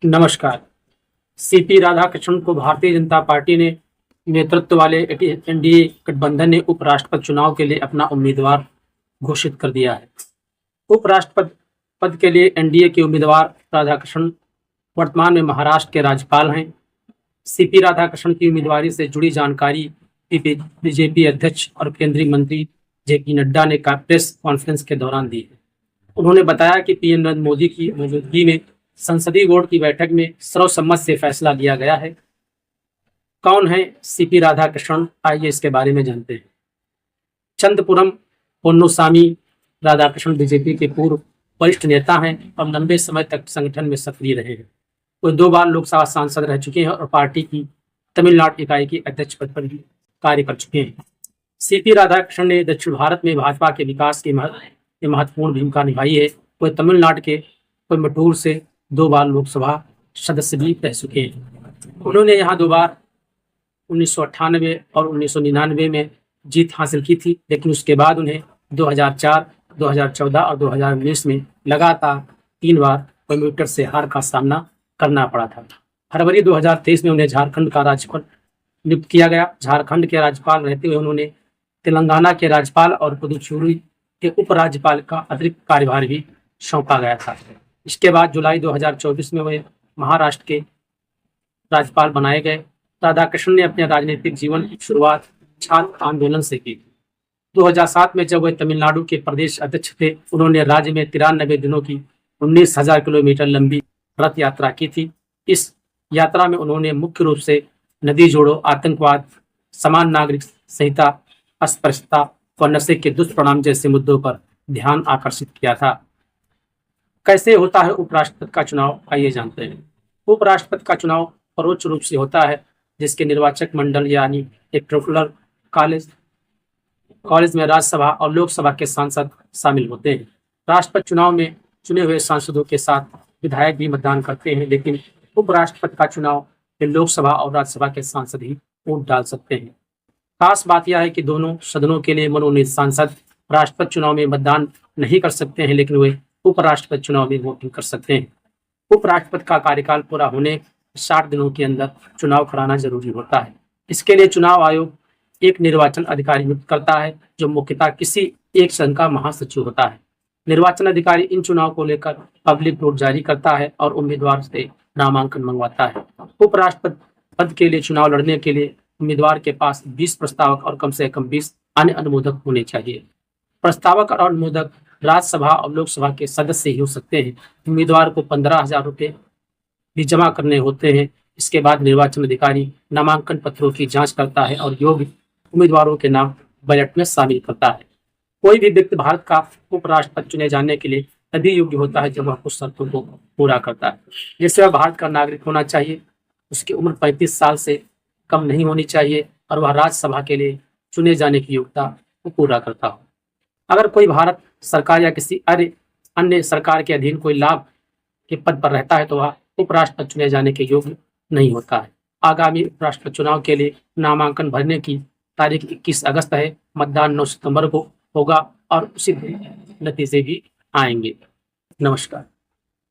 नमस्कार। सीपी राधाकृष्णन को भारतीय जनता पार्टी ने नेतृत्व वाले एनडीए गठबंधन ने उपराष्ट्रपति चुनाव के लिए अपना उम्मीदवार घोषित कर दिया है। उपराष्ट्रपति पद के लिए एनडीए के उम्मीदवार राधाकृष्णन वर्तमान में महाराष्ट्र के राज्यपाल हैं। सीपी राधाकृष्णन की उम्मीदवारी से जुड़ी जानकारी बीजेपी अध्यक्ष और केंद्रीय मंत्री जेपी नड्डा ने प्रेस कॉन्फ्रेंस के दौरान दी है। उन्होंने बताया कि पीएम नरेंद्र मोदी की मौजूदगी में संसदीय बोर्ड की बैठक में सर्वसम्मत से फैसला लिया गया है। कौन है सीपी राधाकृष्णन, आइए इसके बारे में जानते हैं। चंद्रपुरम पोन्नुसामी राधाकृष्णन बीजेपी के पूर्व वरिष्ठ नेता हैं और लंबे समय तक संगठन में सक्रिय रहे हैं। वो 2 बार लोकसभा सांसद रह चुके हैं और पार्टी की तमिलनाडु इकाई की अध्यक्ष पद पर भी कार्य कर चुके हैं। सीपी राधाकृष्णन ने दक्षिण भारत में भाजपा के विकास की महत्वपूर्ण भूमिका निभाई है। वो तमिलनाडु के कोयम्बटूर से 2 बार लोकसभा सदस्य भी रह चुके हैं। उन्होंने यहाँ 2 बार 1998 और 1999 में जीत हासिल की थी, लेकिन उसके बाद उन्हें 2004, 2014 और 2019 में लगातार 3 बार कोयम्बटूर से हार का सामना करना पड़ा था। फरवरी 2023 में उन्हें झारखंड का राज्यपाल नियुक्त किया गया। झारखंड के राज्यपाल रहते हुए उन्होंने तेलंगाना के राज्यपाल और पुदुचेरी के उपराज्यपाल का अतिरिक्त कार्यभार भी सौंपा गया था। इसके बाद जुलाई 2024 में वे महाराष्ट्र के राज्यपाल बनाए गए। राधाकृष्णन ने अपने राजनीतिक जीवन की शुरुआत छात्र आंदोलन से की। 2007 में जब वे तमिलनाडु के प्रदेश अध्यक्ष थे, उन्होंने राज्य में 93 दिनों की 19,000 किलोमीटर लंबी रथ यात्रा की थी। इस यात्रा में उन्होंने मुख्य रूप से नदी जोड़ो, आतंकवाद, समान नागरिक संहिता, अस्पृश्यता व नशे के दुष्परिणाम जैसे मुद्दों पर ध्यान आकर्षित किया था। कैसे होता है उपराष्ट्रपति का चुनाव, आइए जानते हैं। उपराष्ट्रपति का चुनाव परोक्ष रूप से होता है, जिसके निर्वाचक मंडल यानी इलेक्टोरल कॉलेज में राज्यसभा और लोकसभा के सांसद शामिल होते हैं। राष्ट्रपति चुनाव में चुने हुए सांसदों के साथ विधायक भी मतदान करते हैं, लेकिन उपराष्ट्रपति का चुनाव में लोकसभा और राज्यसभा के सांसद ही वोट डाल सकते हैं। खास बात यह है कि दोनों सदनों के लिए मनोनीत सांसद राष्ट्रपति चुनाव में मतदान नहीं कर सकते हैं, लेकिन वे उपराष्ट्रपति चुनाव में वोटिंग कर सकते हैं। उपराष्ट्रपति का कार्यकाल पूरा होने 60 दिनों के अंदर चुनाव कराना जरूरी होता है। इसके लिए चुनाव आयोग एक निर्वाचन अधिकारी नियुक्त करता है, जो मुख्यतः किसी एक संघ का महासचिव होता है। निर्वाचन अधिकारी इन चुनाव को लेकर पब्लिक नोट जारी करता है और उम्मीदवार से नामांकन मंगवाता है। उपराष्ट्रपति पद के लिए चुनाव लड़ने के लिए उम्मीदवार के पास 20 प्रस्तावक और कम से कम 20 अन्य अनुमोदक होने चाहिए। प्रस्तावक और अनुमोदक राज्यसभा और लोकसभा के सदस्य ही हो सकते हैं। उम्मीदवार को 15,000 रुपये भी जमा करने होते हैं। इसके बाद निर्वाचन अधिकारी नामांकन पत्रों की जांच करता है और योग्य उम्मीदवारों के नाम बजट में शामिल करता है। कोई भी व्यक्ति भारत का उपराष्ट्रपति चुने जाने के लिए तभी योग्य होता है जब वह कुछ शर्तों को पूरा करता है। जैसे वह भारत का नागरिक होना चाहिए, उसकी उम्र 35 साल से कम नहीं होनी चाहिए और वह राज्यसभा के लिए चुने जाने की योग्यता को पूरा करता हो। अगर कोई भारत सरकार या किसी अन्य सरकार के अधीन कोई लाभ के पद पर रहता है तो वह उपराष्ट्रपति चुने जाने के योग्य नहीं होता है। आगामी उपराष्ट्रपति चुनाव के लिए नामांकन भरने की तारीख 21 अगस्त है। मतदान 9 सितंबर को होगा और उसी दिन नतीजे भी आएंगे। नमस्कार।